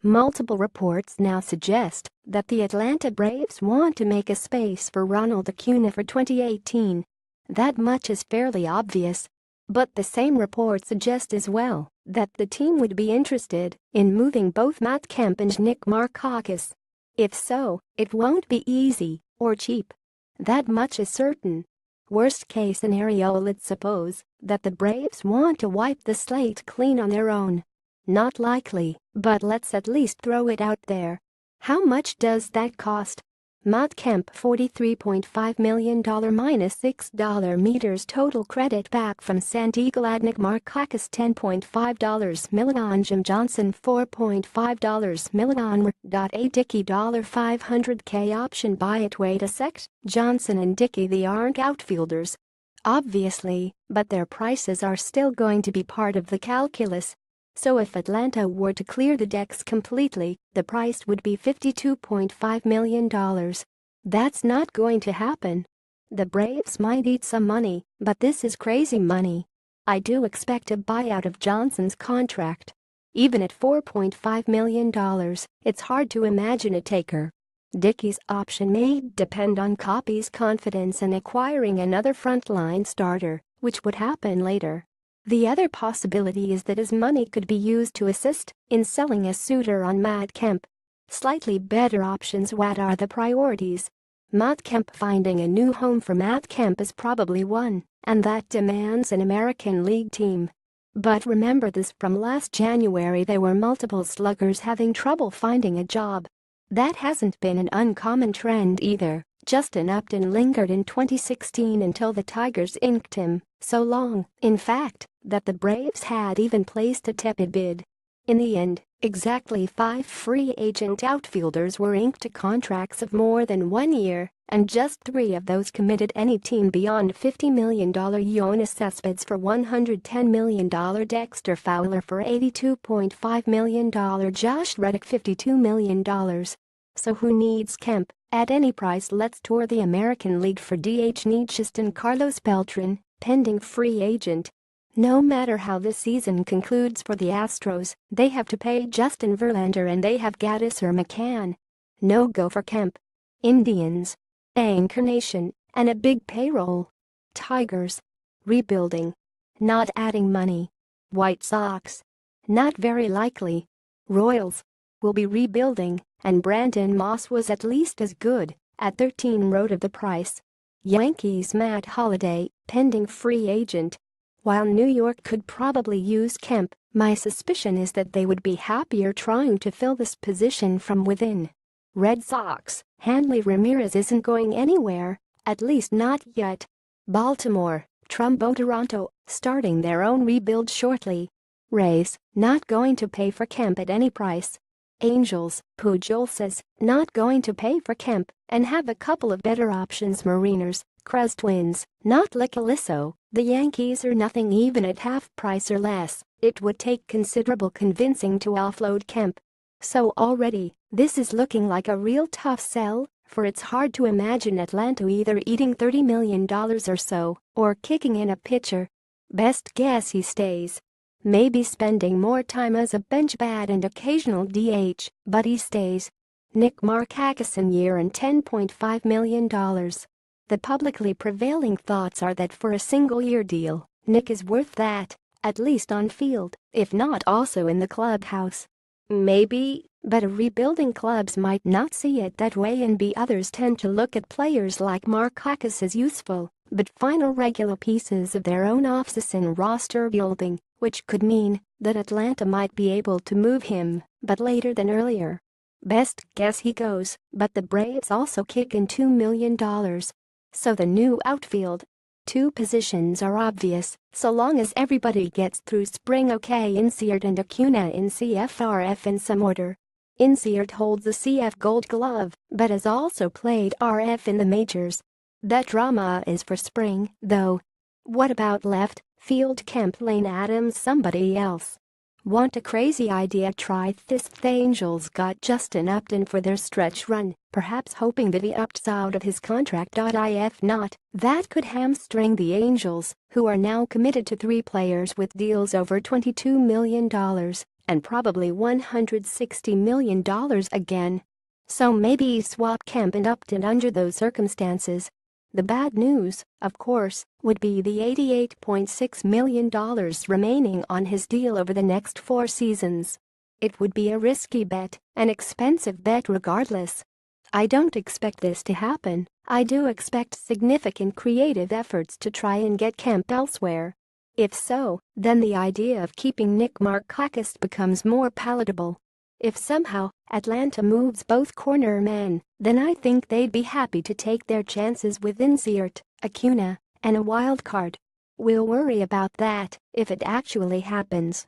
Multiple reports now suggest that the Atlanta Braves want to make a space for Ronald Acuna for 2018. That much is fairly obvious. But the same reports suggest as well that the team would be interested in moving both Matt Kemp and Nick Markakis. If so, it won't be easy or cheap. That much is certain. Worst case scenario, let's suppose that the Braves want to wipe the slate clean on their own. Not likely, but let's at least throw it out there. How much does that cost? Matt Kemp $43.5 million minus $6 meters total credit back from San Diego. Nick Markakis $10.5 million. Jim Johnson $4.5 million. A Dickey $500K option buy it. Wait a sec, Johnson and Dickey, they aren't outfielders. Obviously, but their prices are still going to be part of the calculus. So if Atlanta were to clear the decks completely, the price would be $52.5 million. That's not going to happen. The Braves might eat some money, but this is crazy money. I do expect a buyout of Johnson's contract. Even at $4.5 million, it's hard to imagine a taker. Dickey's option may depend on Copy's confidence in acquiring another frontline starter, which would happen later. The other possibility is that his money could be used to assist in selling a suitor on Matt Kemp. Slightly better options. What are the priorities? Matt Kemp. Finding a new home for Matt Kemp is probably one, and that demands an American League team. But remember this, from last January there were multiple sluggers having trouble finding a job. That hasn't been an uncommon trend either. Justin Upton lingered in 2016 until the Tigers inked him, so long, in fact, that the Braves had even placed a tepid bid. In the end, exactly 5 free agent outfielders were inked to contracts of more than 1 year, and just 3 of those committed any team beyond $50 million. Yoenis Cespedes for $110 million, Dexter Fowler for $82.5 million, Josh Reddick $52 million. So who needs Kemp at any price? Let's tour the American League for DH needs. Justin Carlos Beltran, pending free agent. No matter how this season concludes for the Astros, they have to pay Justin Verlander and they have Gaddis or McCann. No go for Kemp. Indians. Incarnation and a big payroll. Tigers. Rebuilding. Not adding money. White Sox. Not very likely. Royals. Will be rebuilding, and Brandon Moss was at least as good, at 13% of the price. Yankees. Matt Holliday, pending free agent. While New York could probably use Kemp, my suspicion is that they would be happier trying to fill this position from within. Red Sox. Hanley Ramirez isn't going anywhere, at least not yet. Baltimore. Trumbo. Toronto, starting their own rebuild shortly. Rays, not going to pay for Kemp at any price. Angels. Pujol says, not going to pay for Kemp and have a couple of better options. Mariners. Cruz Twins, not Licaliso. The Yankees are nothing even at half price or less. It would take considerable convincing to offload Kemp. So already, this is looking like a real tough sell, for it's hard to imagine Atlanta either eating $30 million or so, or kicking in a pitcher. Best guess he stays. Maybe spending more time as a bench bat and occasional DH, but he stays. Nick Markakis in year and $10.5 million. The publicly prevailing thoughts are that for a single-year deal, Nick is worth that, at least on field, if not also in the clubhouse. Maybe, but rebuilding clubs might not see it that way, and others tend to look at players like Markakis as useful, but final regular pieces of their own off-season roster building, which could mean that Atlanta might be able to move him, but later than earlier. Best guess he goes, but the Braves also kick in $2 million. So the new outfield. 2 positions are obvious, so long as everybody gets through spring. Okay, Inciarte and Acuna in CFRF in some order. Inciarte holds the CF Gold Glove, but has also played RF in the majors. That drama is for spring, though. What about left field? Kemp, Lane Adams, somebody else? Want a crazy idea? Try this. The Angels got Justin Upton for their stretch run, perhaps hoping that he opts out of his contract. If not, that could hamstring the Angels, who are now committed to 3 players with deals over $22 million, and probably $160 million again. So maybe swap Kemp and Upton under those circumstances. The bad news, of course, would be the $88.6 million remaining on his deal over the next 4 seasons. It would be a risky bet, an expensive bet regardless. I don't expect this to happen. I do expect significant creative efforts to try and get Kemp elsewhere. If so, then the idea of keeping Nick Markakis becomes more palatable. If somehow Atlanta moves both cornermen, then I think they'd be happy to take their chances with Inciarte, Acuna, and a wild card. We'll worry about that if it actually happens.